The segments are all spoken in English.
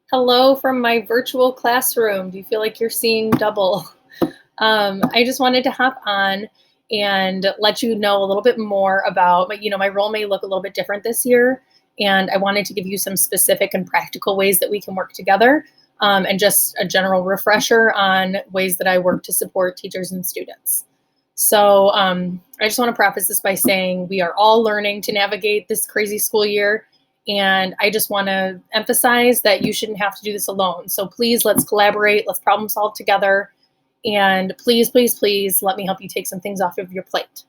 Hello from my virtual classroom. Do you feel like you're seeing double? I just wanted to hop on and let you know a little bit more about, my role may look a little bit different this year, and I wanted to give you some specific and practical ways that we can work together, and just a general refresher on ways that I work to support teachers and students. So I just want to preface this by saying we are all learning to navigate this crazy school year. And I just want to emphasize that you shouldn't have to do this alone. So please, let's collaborate, let's problem solve together. And please, please, please let me help you take some things off of your plate.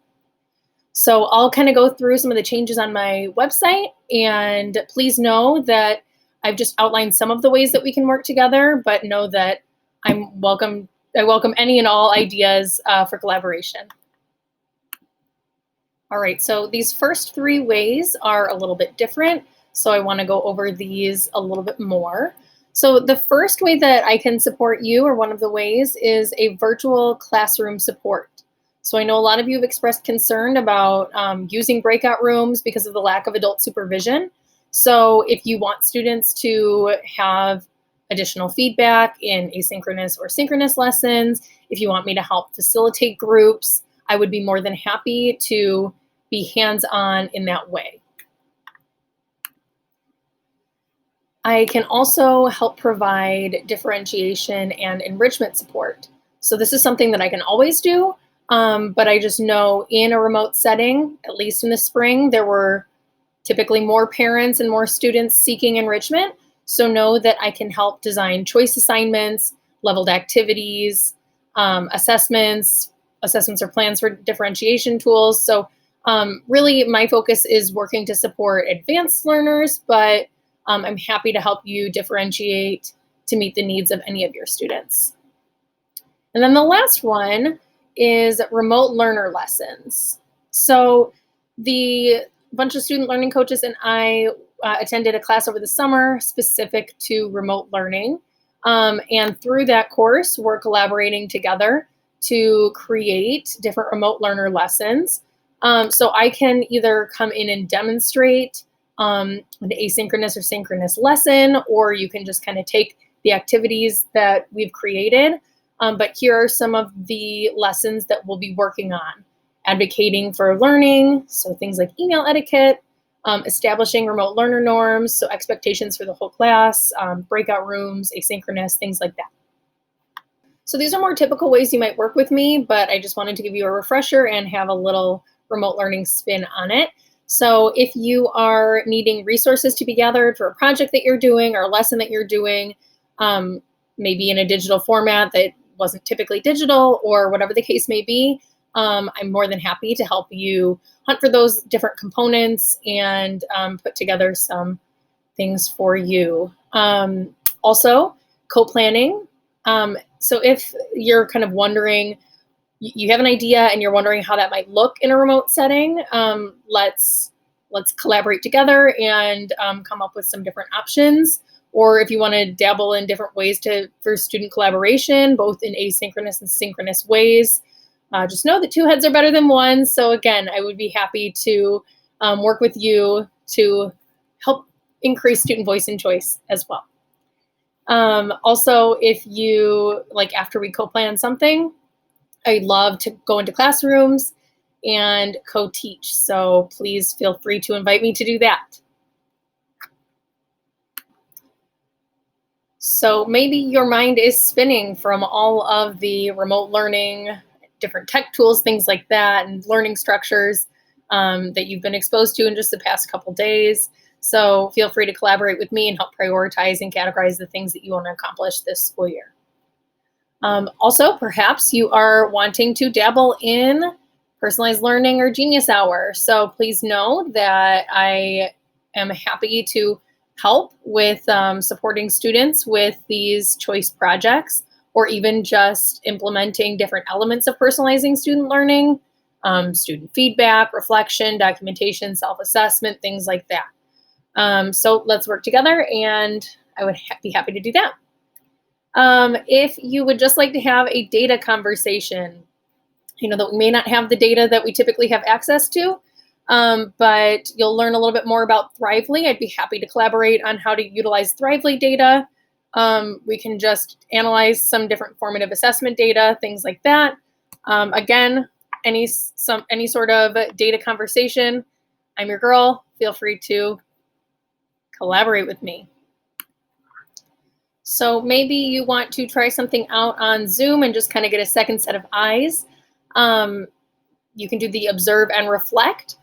So I'll kind of go through some of the changes on my website. And please know that I've just outlined some of the ways that we can work together, but know that I welcome any and all ideas for collaboration. All right, so these first three ways are a little bit different. So I want to go over these a little bit more. So the first way that I can support you, or one of the ways, is a virtual classroom support. So I know a lot of you have expressed concern about using breakout rooms because of the lack of adult supervision. So if you want students to have additional feedback in asynchronous or synchronous lessons, if you want me to help facilitate groups, I would be more than happy to be hands-on in that way. I can also help provide differentiation and enrichment support. So this is something that I can always do, but I just know in a remote setting, at least in the spring, there were typically more parents and more students seeking enrichment. So know that I can help design choice assignments, leveled activities, assessments or plans for differentiation tools. So really my focus is working to support advanced learners, but I'm happy to help you differentiate to meet the needs of any of your students. And then the last one is remote learner lessons. So the bunch of student learning coaches and I attended a class over the summer specific to remote learning. And through that course, we're collaborating together to create different remote learner lessons. So I can either come in and demonstrate an asynchronous or synchronous lesson, or you can just kind of take the activities that we've created. But here are some of the lessons that we'll be working on. Advocating for learning, so things like email etiquette, establishing remote learner norms, so expectations for the whole class, breakout rooms, asynchronous, things like that. So these are more typical ways you might work with me, but I just wanted to give you a refresher and have a little remote learning spin on it. So if you are needing resources to be gathered for a project that you're doing or a lesson that you're doing, maybe in a digital format that wasn't typically digital or whatever the case may be, I'm more than happy to help you hunt for those different components and put together some things for you. Also, co-planning. So if you're kind of wondering, you have an idea and you're wondering how that might look in a remote setting, let's collaborate together and come up with some different options. Or if you want to dabble in different ways for student collaboration, both in asynchronous and synchronous ways, just know that two heads are better than one. So again, I would be happy to work with you to help increase student voice and choice as well. Also, if you, after we co-plan something, I love to go into classrooms and co-teach. So please feel free to invite me to do that. So maybe your mind is spinning from all of the remote learning, different tech tools, things like that, and learning structures that you've been exposed to in just the past couple days. So feel free to collaborate with me and help prioritize and categorize the things that you want to accomplish this school year. Also, perhaps you are wanting to dabble in personalized learning or Genius Hour. So please know that I am happy to help with supporting students with these choice projects, or even just implementing different elements of personalizing student learning, student feedback, reflection, documentation, self-assessment, things like that. So let's work together, and I would be happy to do that. If you would just like to have a data conversation, that we may not have the data that we typically have access to, but you'll learn a little bit more about Thrively. I'd be happy to collaborate on how to utilize Thrively data We can just analyze some different formative assessment data, things like that. Again, any sort of data conversation, I'm your girl. Feel free to collaborate with me. So maybe you want to try something out on Zoom and just kind of get a second set of eyes. You can do the observe and reflect,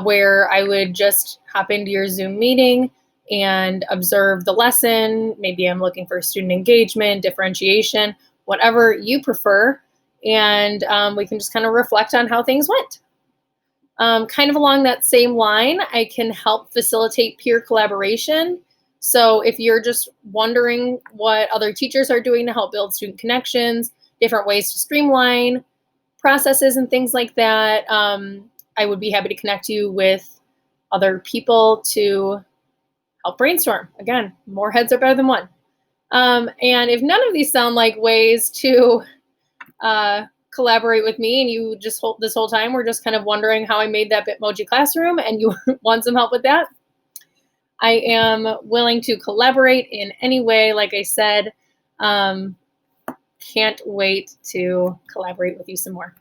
where I would just hop into your Zoom meeting and observe the lesson. Maybe I'm looking for student engagement, differentiation, whatever you prefer. And we can just kind of reflect on how things went. Kind of along that same line, I can help facilitate peer collaboration. So if you're just wondering what other teachers are doing to help build student connections, different ways to streamline processes and things like that, I would be happy to connect you with other people to help brainstorm. Again, more heads are better than one. And if none of these sound like ways to collaborate with me, and you just this whole time we're just kind of wondering how I made that Bitmoji classroom and you want some help with that, I am willing to collaborate in any way. Like I said, can't wait to collaborate with you some more.